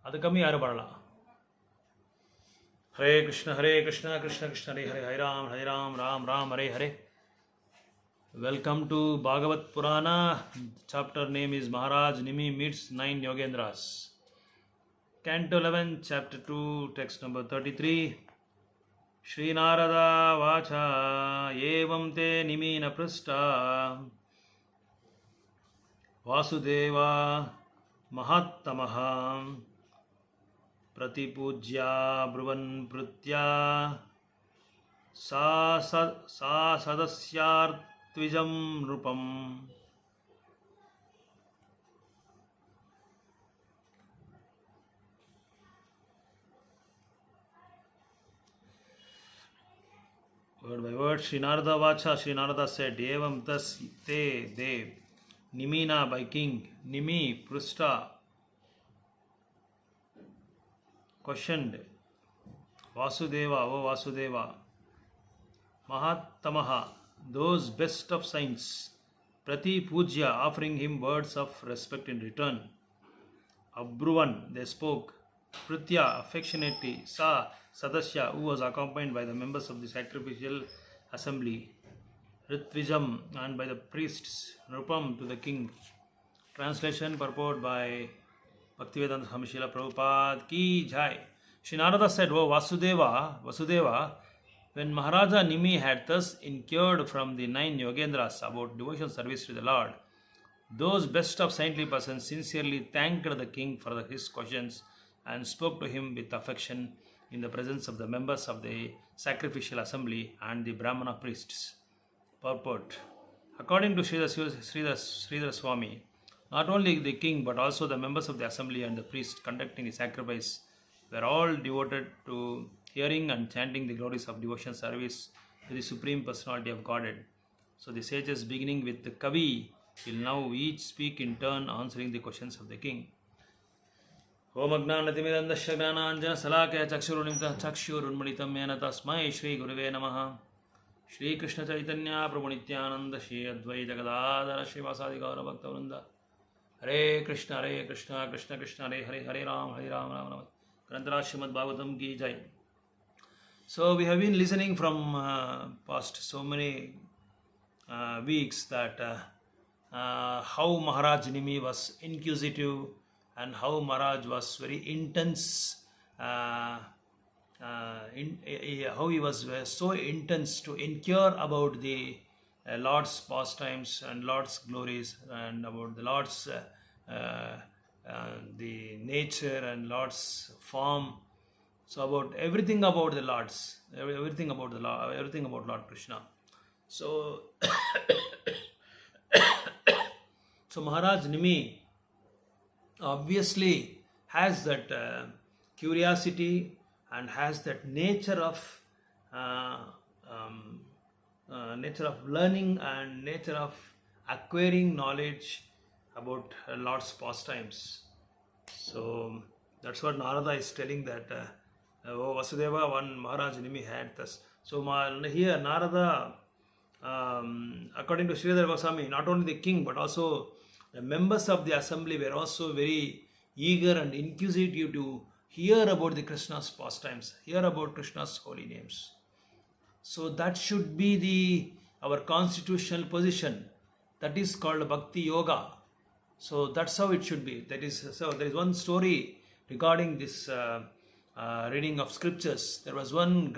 அது கம்மி யாரும் பாடலாம். Hare Krishna Krishna Krishna Hare Hare, Hare Ram Ram Ram Hare Hare. Welcome to Bhagavat Purana. Chapter name is Maharaj Nimi meets 9 Yogendras. Canto 11, Chapter 2, text number 33. Shri Narada Vacha Evam Te Nimina Prishta Vasudeva Mahattamaha Pratipujya Bruvan Prutya Sa Sadasyartvijam Rupam. Word by word, Sri Narada Vacha, Sri Narada said, Evam thus te dev, Nimina by king, Nimi Prusta, questioned, Vasudeva, O Vasudeva, Mahattamaha, those best of saints, Prati Pujya, offering him words of respect in return. Abruvan, they spoke. Pritya, affectionately. Sa, Sadasya, who was accompanied by the members of the sacrificial assembly. Ritvijam, and by the priests. Nrupam, to the king. Translation, purport by Bhaktivedanta Swami Srila Prabhupada Ki Jai. Shri Narada said, O Vasudeva, when Maharaja Nimi had thus inquired from the 9 Yogendras about devotional service to the Lord, those best of saintly persons sincerely thanked the king for his questions and spoke to him with affection in the presence of the members of the sacrificial assembly and the Brahmana priests. Purport. According to Sridhar Swami, not only the king but also the members of the assembly and the priests conducting the sacrifice were all devoted to hearing and chanting the glories of devotion service to the Supreme Personality of Godhead. So the sages, beginning with the Kavi, will now each speak in turn, answering the questions of the king. Om Agnanatimirandasya Gnananjana Salakaya Chakshurunimta Chakshurunmalitam Yena Tasmai Shri Guruve Namaha. Shri Krishna Chaitanya Prabhu Nityananda Shri Advaita Gadadhara Shri Vasadi Gaura Bhakta Vrinda. Hare Krishna Krishna Krishna Hare Hare, Hare Ram Ram Ram. Grantharaj Srimad Bhagavatam Ki Jai. So we have been listening from past so many weeks that how Maharaj Nimi was inquisitive and how Maharaj was very intense, how he was so intense to inquire about the Lord's pastimes and Lord's glories and about the Lord's the nature and Lord's form. So about everything about the Lord's, everything about the Lord, everything about Lord Krishna. So, so Maharaj Nimi obviously has that curiosity and has that nature of learning and nature of acquiring knowledge about Lord's pastimes. So that's what Narada is telling that O Vasudeva, one Maharaj Nimi had this. So here Narada, according to Sridhar Goswami, not only the king but also the members of the assembly were also very eager and inquisitive to hear about the Krishna's pastimes, hear about Krishna's holy names. So that should be our constitutional position. That is called Bhakti Yoga. So that's how it should be. So there is one story regarding this reading of scriptures. There was one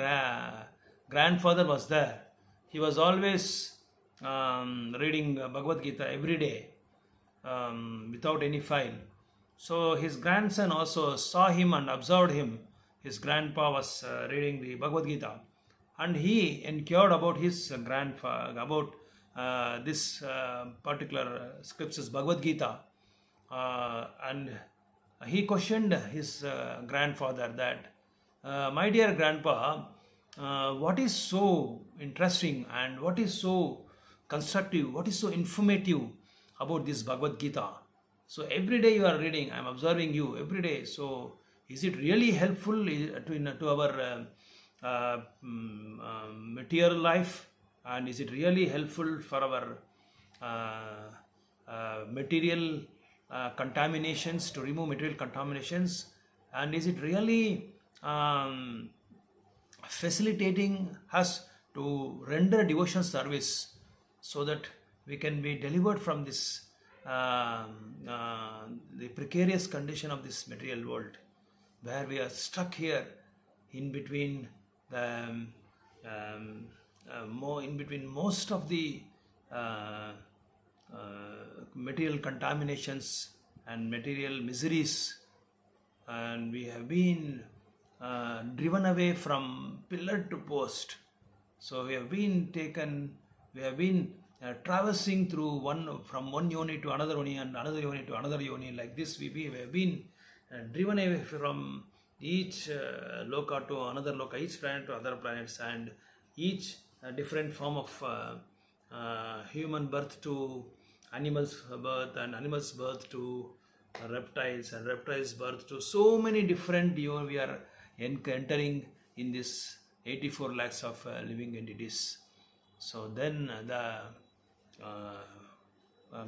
grandfather was there. He was always reading Bhagavad Gita every day. Without any fail. So his grandson also saw him and observed him. His grandpa was reading the Bhagavad Gita, and he inquired about his grandfather, about this particular scriptures, Bhagavad Gita, and he questioned his grandfather that, my dear grandpa, what is so interesting and what is so constructive, what is so informative about this Bhagavad Gita? So every day you are reading, I am observing you every day. So is it really helpful to our material life, and is it really helpful for our material contaminations, to remove material contaminations? And is it really um, facilitating us to render devotion service so that we can be delivered from this the precarious condition of this material world, where we are stuck here in between the in between most of the uh, material contaminations and material miseries, and we have been driven away from pillar to post. So we have been taken, we have been traversing through from one yoni to another yoni and another yoni to another yoni. Like this, we have been driven away from each loka to another loka, each planet to other planets, and each different form of human birth to animals birth, and animals birth to reptiles, and reptiles birth to so many different we are entering in this 84 lakhs of living entities. So then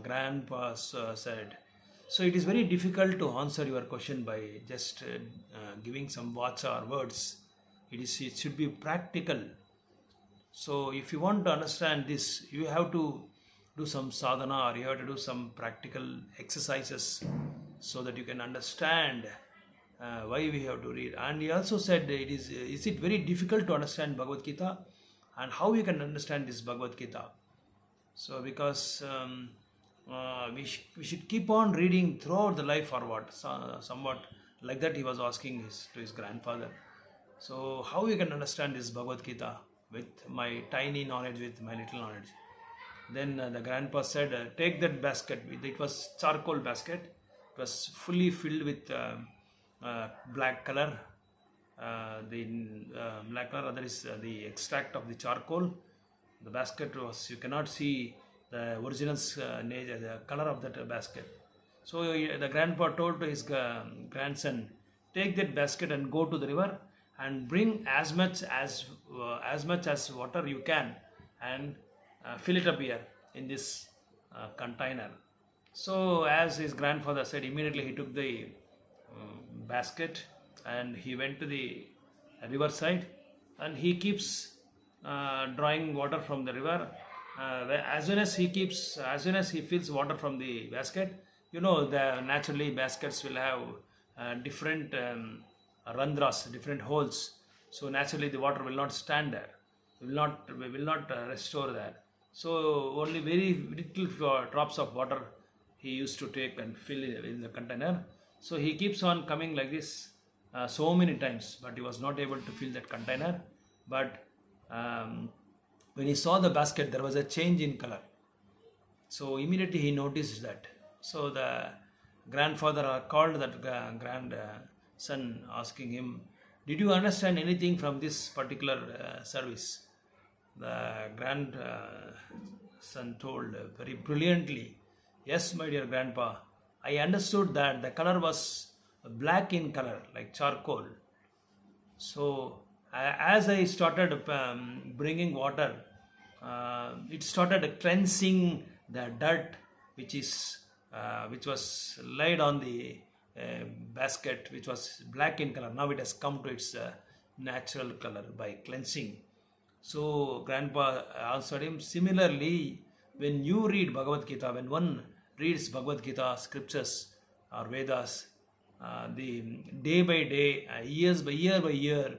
grandpa said, so it is very difficult to answer your question by just giving some vacha or words. It should be practical. So if you want to understand this, you have to do some sadhana, or you have to do some practical exercises so that you can understand why we have to read. And he also said, is it very difficult to understand Bhagavad Gita, and how you can understand this Bhagavad Gita? So because we should keep on reading throughout the life, or what? Somewhat like that he was asking to his grandfather. So how you can understand this Bhagavad Gita with my tiny knowledge, with my little knowledge? Then the grandpa said, take that basket. It was charcoal basket. It was fully filled with black color. The black color, that is the extract of the charcoal. The basket was, you cannot see the original the color of that basket. So the grandpa told to his grandson, take that basket and go to the river and bring as much as water you can, and fill it up here in this container. So as his grandfather said, immediately he took the basket and he went to the riverside, and he keeps drawing water from the river. As soon as he fills water from the basket, naturally baskets will have different randhras, different holes. So naturally the water will not stand there, will not restore that. So only very little drops of water he used to take and fill in the container. So he keeps on coming like this so many times, but he was not able to fill that container. But when he saw the basket, there was a change in color. So immediately he noticed that. So the grandfather called that grandson, asking him, did you understand anything from this particular service? The grandson told very brilliantly, yes, my dear grandpa, I understood that the color was black in color, like charcoal. So as I started bringing water, it started cleansing the dirt which was laid on the basket, which was black in color. Now it has come to its natural color by cleansing. So grandpa answered him, similarly, when you read Bhagavad Gita, when one reads Bhagavad Gita scriptures or Vedas, the day by day, years by year,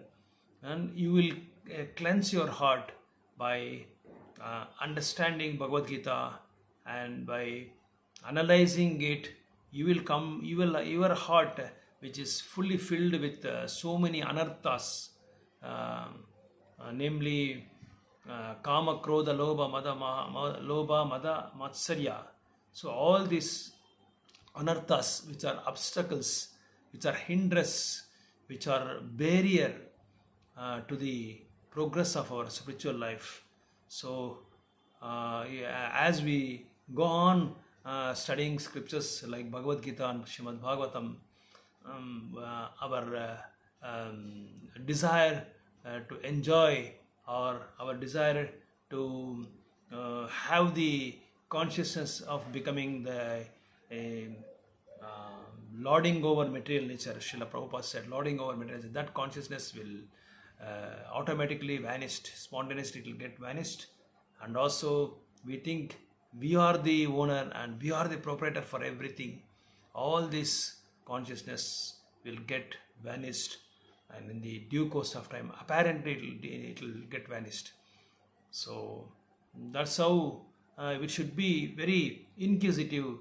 and you will cleanse your heart by understanding Bhagavad Gita, and by analyzing it, your heart, which is fully filled with so many anarthas, namely kama, krodha, lobha, mada, matsarya. So all these anarthas, which are obstacles, which are hindrance, which are barrier to the progress of our spiritual life. So as we go on studying scriptures like Bhagavad Gita and Srimad Bhagavatam, our desire to enjoy, or our desire to have the consciousness of becoming the lording over material nature. Srila Prabhupada said, lording over material nature, that consciousness will automatically vanish, spontaneously it will get vanished. And also we think we are the owner and we are the proprietor for everything. All this consciousness will get vanished, and in the due course of time, apparently it will get vanished. So that's how we should be very inquisitive.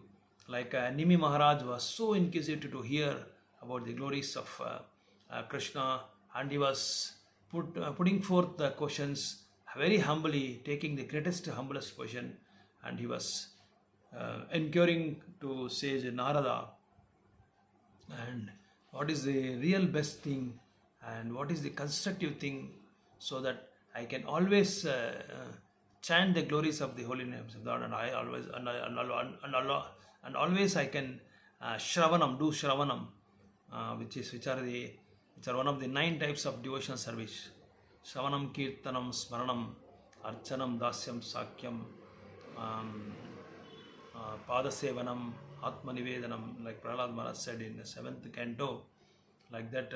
Like Nimi Maharaj was so inquisitive to hear about the glories of Krishna, and he was putting forth the questions very humbly, taking the greatest, humblest question, and he was encouraging to sage Narada, and what is the real best thing and what is the constructive thing, so that I can always chant the glories of the holy names of God, and I always and always I can do Shravanam, which are one of the 9 types of devotional service: Shravanam, Kirtanam, Smaranam, Archanam, Dasyam, Sakyam, Padasevanam, Atmanivedanam, like Prahlad Maharaj said in the 7th canto. Like that,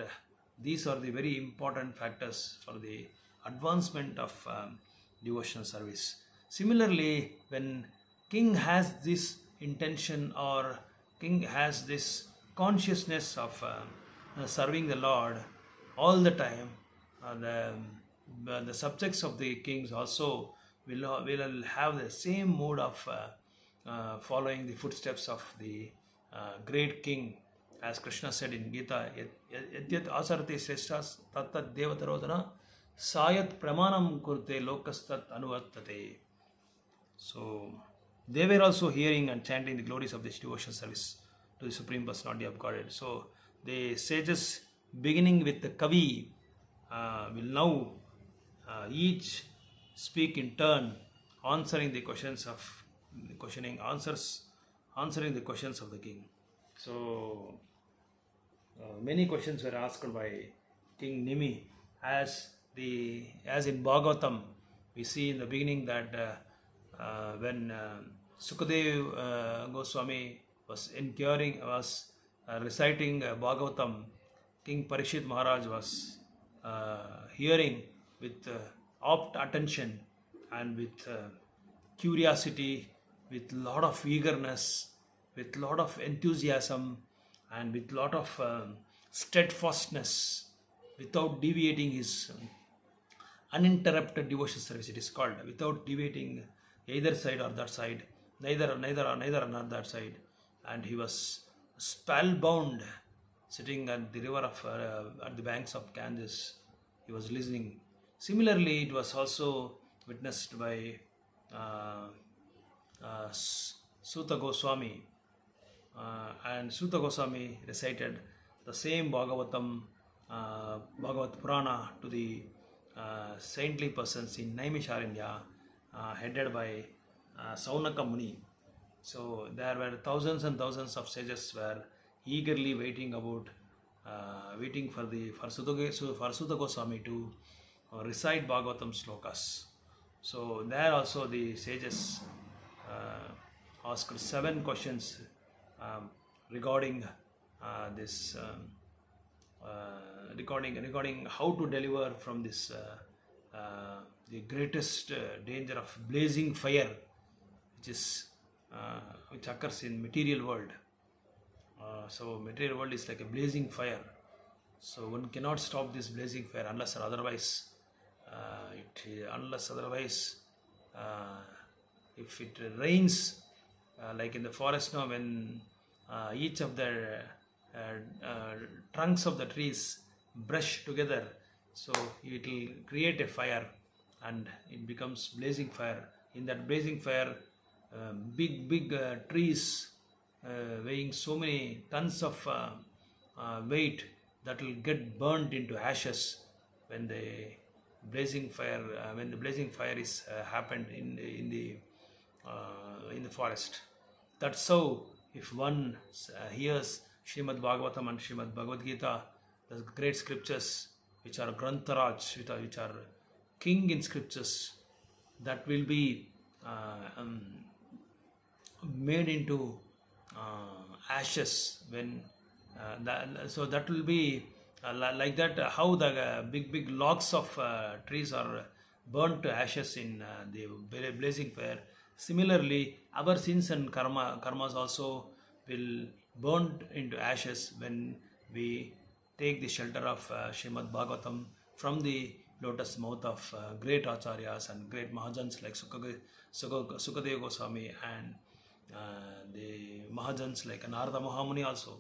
these are the very important factors for the advancement of devotional service. Similarly, when king has this intention, or king has this consciousness of serving the Lord all the time, the subjects of the kings also will have the same mode of following the footsteps of the great king. As Krishna said in Gita, Yadyat asarati shreshtas tattat devatarodana sayat pramanam kurte lokastat anuvartate. So they were also hearing and chanting the glories of this devotional service to the Supreme Personality of Godhead. So the sages, beginning with the Kavi, will now each speak in turn, answering the questions of answering the questions of the king. So many questions were asked by King Nimi, as in Bhagavatam we see in the beginning that when Sukadev Goswami was reciting Bhagavatam, King Parikshit Maharaj was hearing with opt attention and with curiosity, with lot of eagerness, with lot of enthusiasm, and with lot of steadfastness, without deviating his uninterrupted devotion service. It is called, without deviating either side or that side, neither on that side. And he was spellbound, sitting at the river of at the banks of Ganges. He was listening. Similarly, it was also witnessed by Suta Goswami, and Suta Goswami recited the same Bhagavatam, Bhagavad Purana to the saintly persons in Naimisharanya, headed by Saunaka Muni. So there were thousands and thousands of sages were eagerly waiting for Suta Goswami to recite Bhagavatam slokas. So there also the sages asked 7 questions regarding this regarding how to deliver from this the greatest danger of blazing fire, which occurs in material world. So material world is like a blazing fire. So one cannot stop this blazing fire unless otherwise. If it rains, like in the forest now, when each of the trunks of the trees brush together, so it will create a fire and it becomes blazing fire. In that blazing fire, big trees weighing so many tons of weight, that will get burnt into ashes when the blazing fire is happened in the forest. That's how, if one hears Srimad Bhagavatam and Srimad Bhagavad Gita, the great scriptures which are Grantharaj, which are king in scriptures, that will be made into ashes when So that will be like that, how the big logs of trees are burnt to ashes in the blazing fire. Similarly, our sins and karmas also will burn into ashes when we take the shelter of Srimad Bhagavatam from the lotus mouth of great acharyas and great mahajans like Sukadeva Goswami, and the mahajans like Narada Mahamuni also.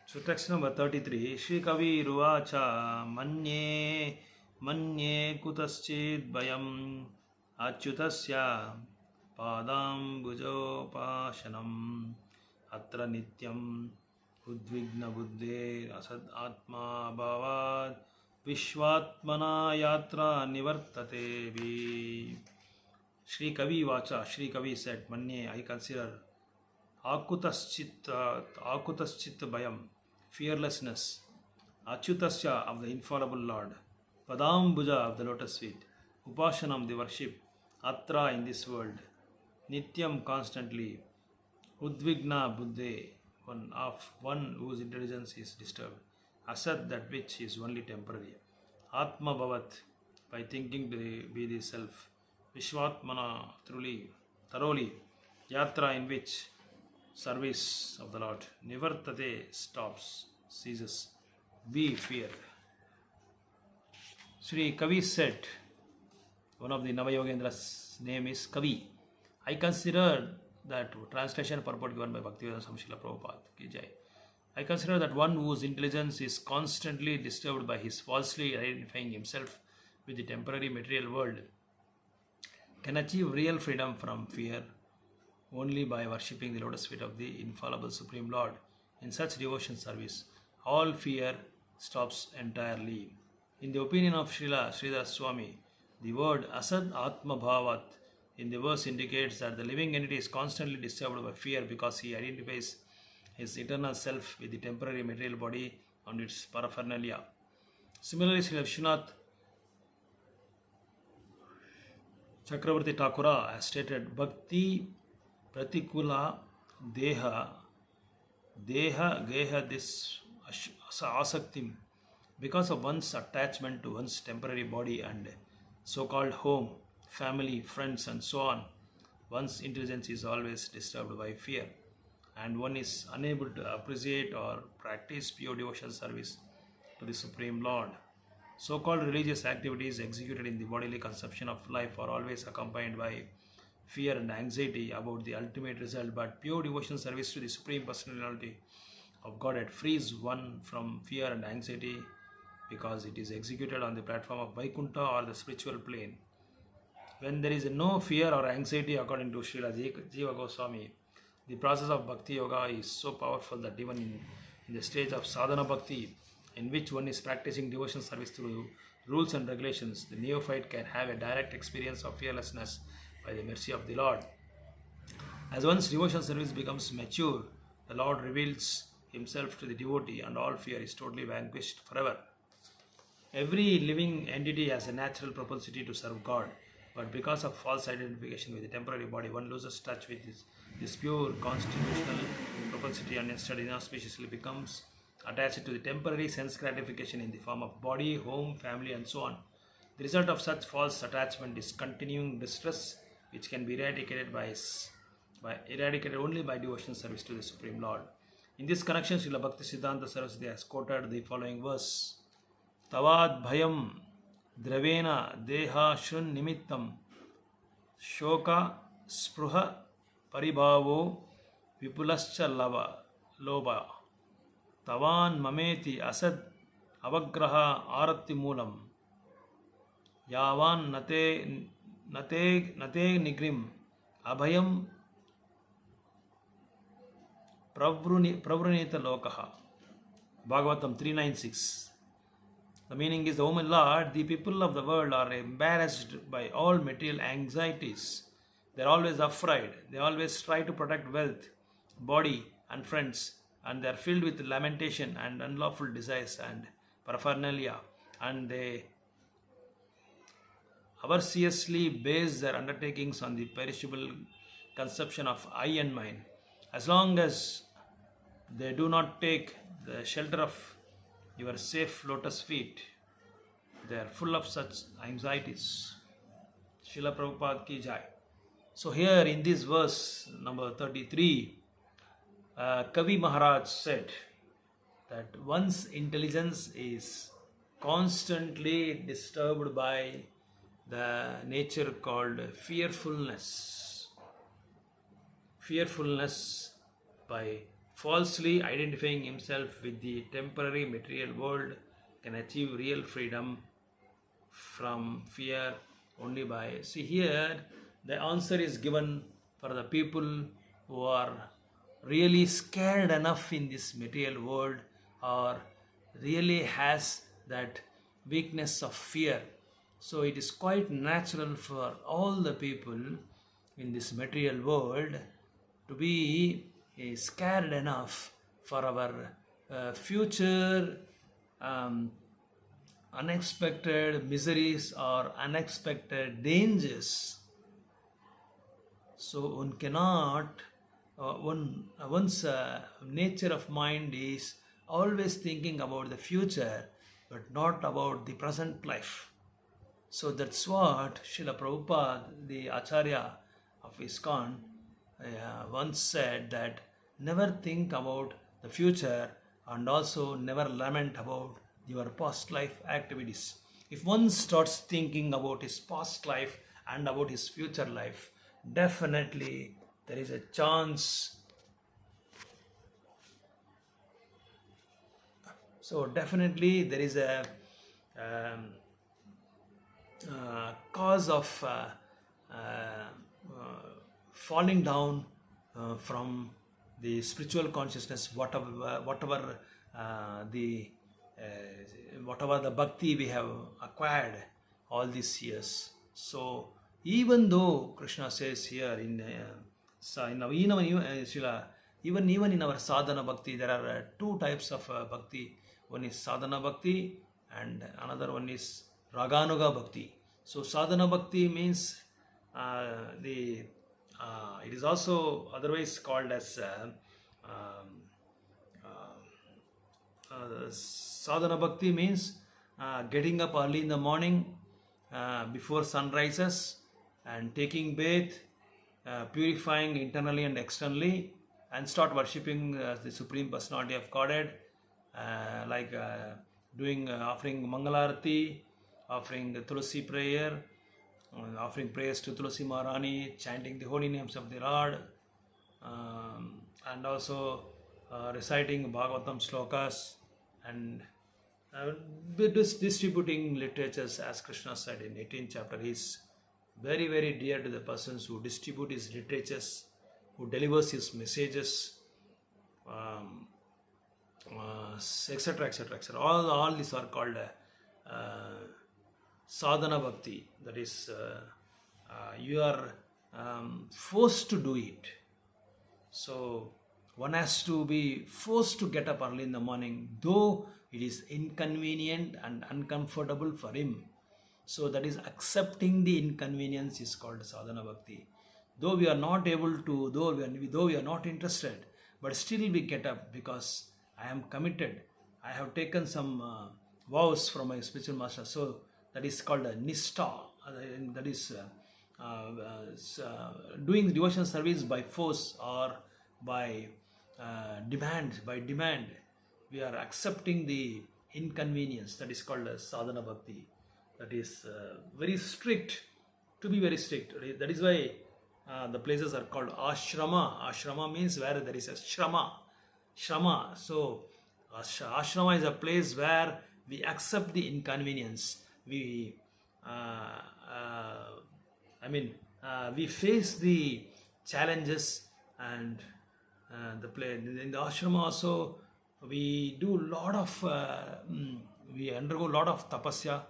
So text number 33, Shri Kavi Ruvacha Manye Manye Kutaschid Bayam Achyutasya Padam Bujopashanam Atra Nityam Udvigna Buddhe Asad Atma Bhavad Vishwatmana Yatra Nivartate Vi. Shri Kavi Vacha, Shri Kavi said, Manye, I consider Akutaschit Bayam, fearlessness, Achyutasya of the infallible Lord, Padambuja of the lotus feet, Upashanam the worship, Atra in this world, Nityam constantly, Udvigna Buddhe one whose intelligence is disturbed, Asat that which is only temporary, Atma Bhavat by thinking to be the self, Vishwatmana thoroughly, Yatra in which service of the Lord, Nivartate stops, ceases, be feared. Sri Kavi said, one of the Navayogendra's name is Kavi. I consider that translation purport given by Bhaktivedanta Swami Srila Prabhupada ki jai. I consider that one whose intelligence is constantly disturbed by his falsely identifying himself with the temporary material world can achieve real freedom from fear only by worshipping the lotus feet of the infallible Supreme Lord. In such devotion service, all fear stops entirely. In the opinion of Srila Sridhar Swami, the word Asad Atma Bhavat in the verse indicates that the living entity is constantly disturbed by fear because he identifies his eternal self with the temporary material body and its paraphernalia. Similarly, Srila Vishwanath Chakravarti Thakura has stated, Bhakti Pratikula Deha Geha this Asaktim. Because of one's attachment to one's temporary body and so-called home, family, friends and so on, one's intelligence is always disturbed by fear and one is unable to appreciate or practice pure devotional service to the Supreme Lord. So-called religious activities executed in the bodily conception of life are always accompanied by fear and anxiety about the ultimate result, but pure devotional service to the Supreme Personality of Godhead frees one from fear and anxiety because it is executed on the platform of Vaikuntha or the spiritual plane. When there is no fear or anxiety, according to Srila Jiva Goswami, the process of Bhakti Yoga is so powerful that even in the stage of Sadhana Bhakti, in which one is practicing devotional service through rules and regulations, the neophyte can have a direct experience of fearlessness by the mercy of the Lord. As one's devotional service becomes mature, the Lord reveals himself to the devotee and all fear is totally vanquished forever. Every living entity has a natural propensity to serve God, but because of false identification with the temporary body, one loses touch with this pure constitutional propensity and instead inauspiciously becomes attached to the temporary sense gratification in the form of body, home, family and so on. The result of such false attachment is continuing distress, which can be eradicated only by devotional service to the Supreme Lord. In this connection, Srila Bhakti Siddhanta Saraswati has quoted the following verse: Tavad bhayam dravena deha shrun nimittam shoka spruha paribhavo vipulascha loba tavan mameti asad avagraha arati moolam yavan nate nigrim abhayam pravrunita lokaha. Bhagavatam 396. The meaning is, the woman Lord, the people of the world are embarrassed by all material anxieties. They are always afraid. They always try to protect wealth, body and friends, and they are filled with lamentation and unlawful desires and paraphernalia, and they avariciously base their undertakings on the perishable conception of I and mine. As long as they do not take the shelter of your safe lotus feet, they are full of such anxieties. Srila Prabhupada ki jai. So here in this verse number 33, Kavi Maharaj said that one's intelligence is constantly disturbed by the nature called fearfulness. Fearfulness by falsely identifying himself with the temporary material world can achieve real freedom from fear only by. See here, the answer is given for the people who are really scared enough in this material world or really has that weakness of fear. So it is quite natural for all the people in this material world to be scared enough for our future unexpected miseries or unexpected dangers. So one cannot, one's nature of mind is always thinking about the future but not about the present life. So that's what Srila Prabhupada, the Acharya of ISKCON, once said, that never think about the future and also never lament about your past life activities. If one starts thinking about his past life and about his future life, definitely there is a chance. So definitely there is a cause of falling down from the spiritual consciousness, whatever the bhakti we have acquired all these years. So even though Krishna says here in even in our sadhana bhakti, there are two types of bhakti. One is sadhana bhakti and another one is raganuga bhakti. So sadhana bhakti means it is also otherwise called as sadhana bhakti means getting up early in the morning before sun rises and taking bath, purifying internally and externally, and start worshipping the Supreme Personality of Godhead, doing offering Mangalarati, offering the Tulsi prayer, offering prayers to Tulsi Maharani, chanting the holy names of the Lord, and also reciting Bhagavatam slokas and distributing literatures, as Krishna said in 18th chapter. He is very, very dear to the persons who distribute his literatures, who delivers his messages, etc., etc., etc. All these are called sadhana bhakti. That is, you are forced to do it. So one has to be forced to get up early in the morning, though it is inconvenient and uncomfortable for him. So that is accepting the inconvenience is called sadhana bhakti. Though we are not able to, though we are not interested, but still we get up because I am committed. I have taken some vows from my spiritual master. So that is called a nistha. That is doing devotional service by force or by demand. By demand, we are accepting the inconvenience. That is called sadhana bhakti. That is very strict, to be very strict. That is why the places are called ashrama. Ashrama means where there is a shrama. Shrama. So ashrama is a place where we accept the inconvenience. We we face the challenges, and in the ashrama also we do lot of we undergo lot of tapasya,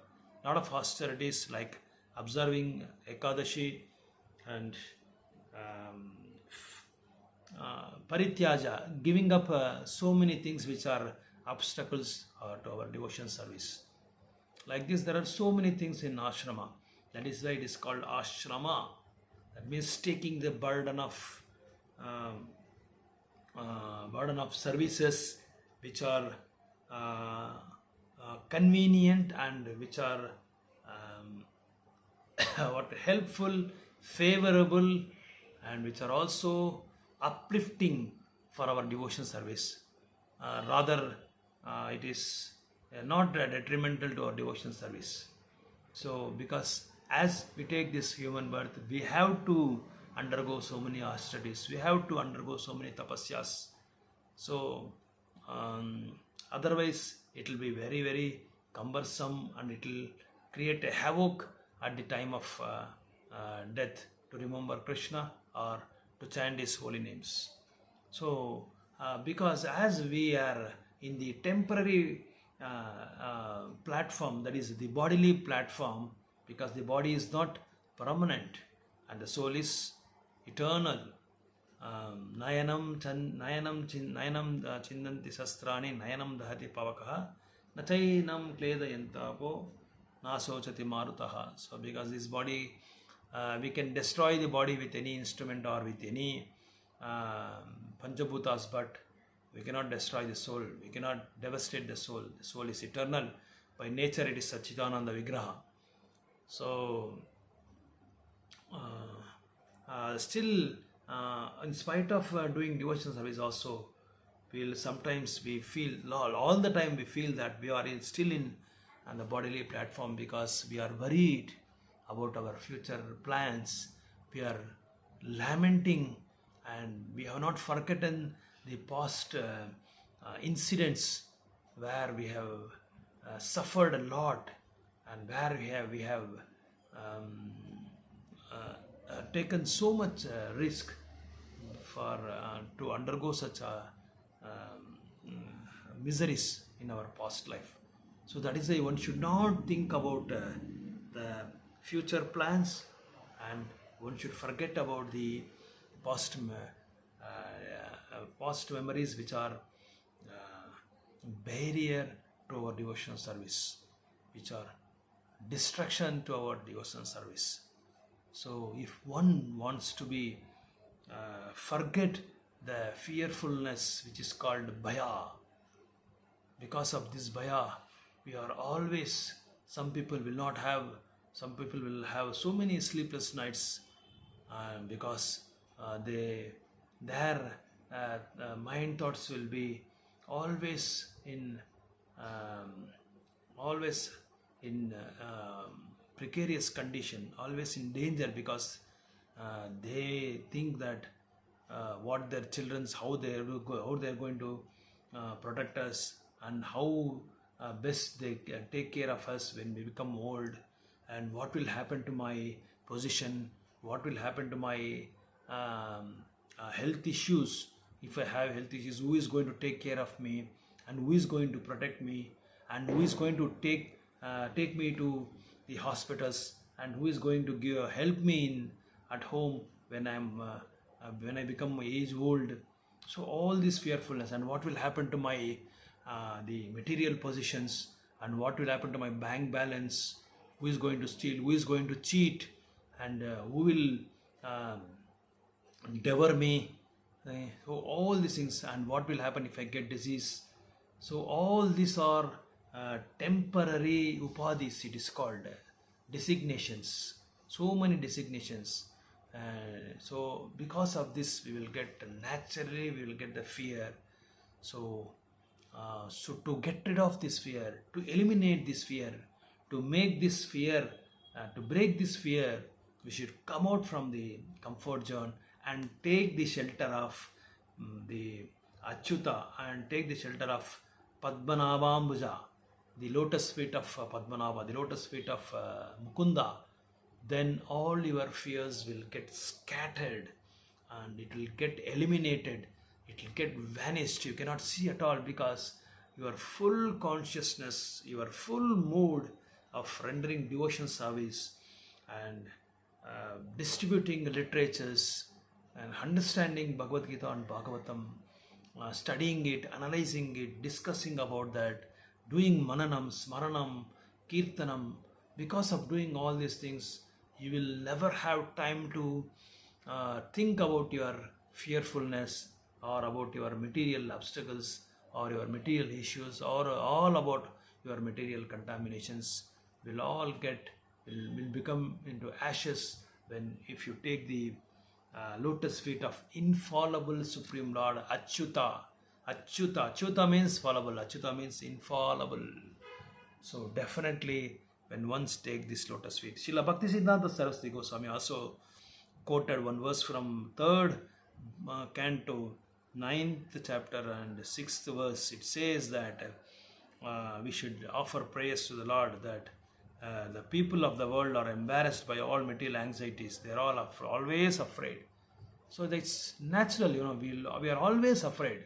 lot of austerities like observing Ekadashi and parityaja, giving up so many things which are obstacles to our devotion service. Like this, there are so many things in ashrama. That is why it is called ashrama. That means taking the um, burden of services which are convenient and which are what helpful, favorable, and which are also uplifting for our devotion service. Rather, it is not detrimental to our devotion service. So, because as we take this human birth, we have to undergo so many austerities, we have to undergo so many tapasyas. So, otherwise, it will be very, very cumbersome and it will create a havoc at the time of death to remember Krishna or to chant his holy names. So, because as we are in the temporary platform, that is the bodily platform, because the body is not permanent and the soul is eternal. Nayanam chindanti sastrani nayanam dahati pavakaha nachainam kledayantapo nasochati marutaha. So because this body, we can destroy the body with any instrument or with any panchabhutas, but we cannot destroy the soul, we cannot devastate the soul. The soul is eternal. By nature it is Satchidananda Vigraha. So still, in spite of doing devotion service also, sometimes we feel, all the time we feel that we are still in on the bodily platform, because we are worried about our future plans. We are lamenting and we have not forgotten the past incidents where we have suffered a lot, and where we have taken so much risk for to undergo such miseries in our past life. So that is why one should not think about the future plans, and one should forget about the past past memories which are barrier to our devotional service, which are distraction to our devotional service. So if one wants to be forget the fearfulness which is called bhaya, because of this bhaya we are always, some people will have so many sleepless nights, because their mind thoughts will be always in precarious condition, always in danger, because they think that what their children's, how they are going to protect us, and how best they take care of us when we become old, and what will happen to my position, what will happen to my health issues. If I have health issues, who is going to take care of me, and who is going to protect me, and who is going to take me to the hospitals, and who is going to help me at home when I become age old. So all this fearfulness, and what will happen to my the material positions, and what will happen to my bank balance, who is going to steal, who is going to cheat, and who will devour me. So all these things, and what will happen if I get disease. So all these are temporary upadhis, it is called designations, so many designations. So because of this we will get the fear. So to get rid of this fear, to eliminate this fear, to make this fear, to break this fear, we should come out from the comfort zone and take the shelter of the Achyuta, and take the shelter of Padmanabhambuja, the lotus feet of Padmanabha, the lotus feet of Mukunda. Then all your fears will get scattered, and it will get eliminated, it will get vanished. You cannot see at all, because your full consciousness, your full mood of rendering devotion service and distributing literatures and understanding Bhagavad Gita and Bhagavatam, studying it, analyzing it, discussing about that, doing mananam, smaranam, kirtanam, Because of doing all these things, you will never have time to think about your fearfulness or about your material obstacles or your material issues or all about your material contaminations will all will become into ashes when if you take the lotus feet of infallible Supreme Lord Achyuta. Achyuta means fallible, Achyuta means infallible. So definitely when once take this lotus feet. Srila Bhaktisiddhanta Saraswati Goswami also quoted one verse from third canto, ninth chapter and sixth verse. It says that we should offer prayers to the Lord that the people of the world are embarrassed by all material anxieties. They are all always afraid. So that's natural, we are always afraid.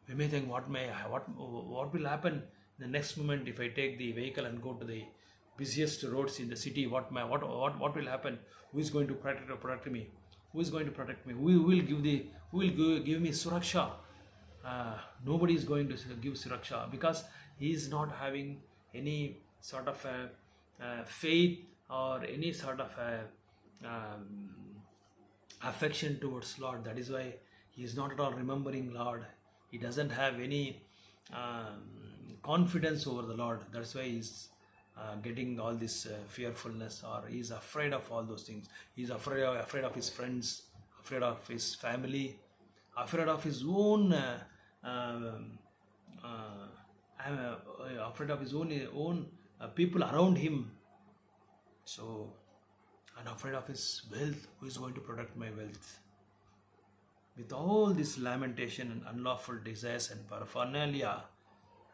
We may think what will happen in the next moment if I take the vehicle and go to the busiest roads in the city. What will happen? Who is going to protect me? Who is going to protect me? Who will give me suraksha? Nobody is going to give suraksha because he is not having any sort of faith or any sort of affection towards Lord. That is why he is not at all remembering Lord. He doesn't have any confidence over the Lord. That's why he's getting all this fearfulness, or he's afraid of all those things. He's afraid of his friends, afraid of his family, afraid of his own afraid of his own people around him. So, and afraid of his wealth. Who is going to protect my wealth? With all this lamentation and unlawful desires and paraphernalia,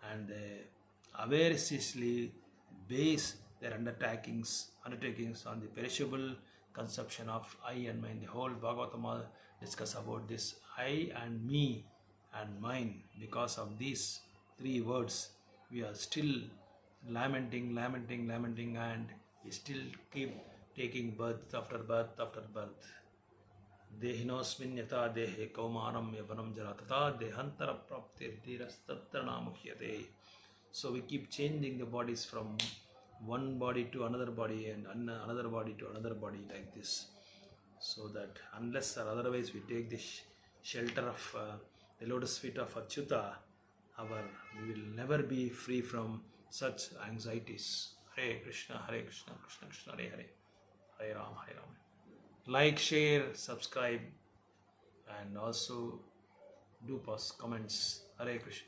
and they avariciously base their undertakings on the perishable conception of I and mine. The whole Bhagavatam discuss about this I and me and mine. Because of these three words, we are still lamenting, and we still keep taking birth after birth after birth. Dehinosmin yata dehe kaumanam yavanam jara tata dehantara praptir dhirastatra namuhyate. So we keep changing the bodies from one body to another body and another body to another body like this. So that unless or otherwise we take the shelter of the lotus feet of Achyuta, we will never be free from such anxieties. Hare Krishna, Krishna Krishna, Hare Hare, Hare Ram, Hare Ram. Like, share, subscribe, and also do post comments. Hare Krishna.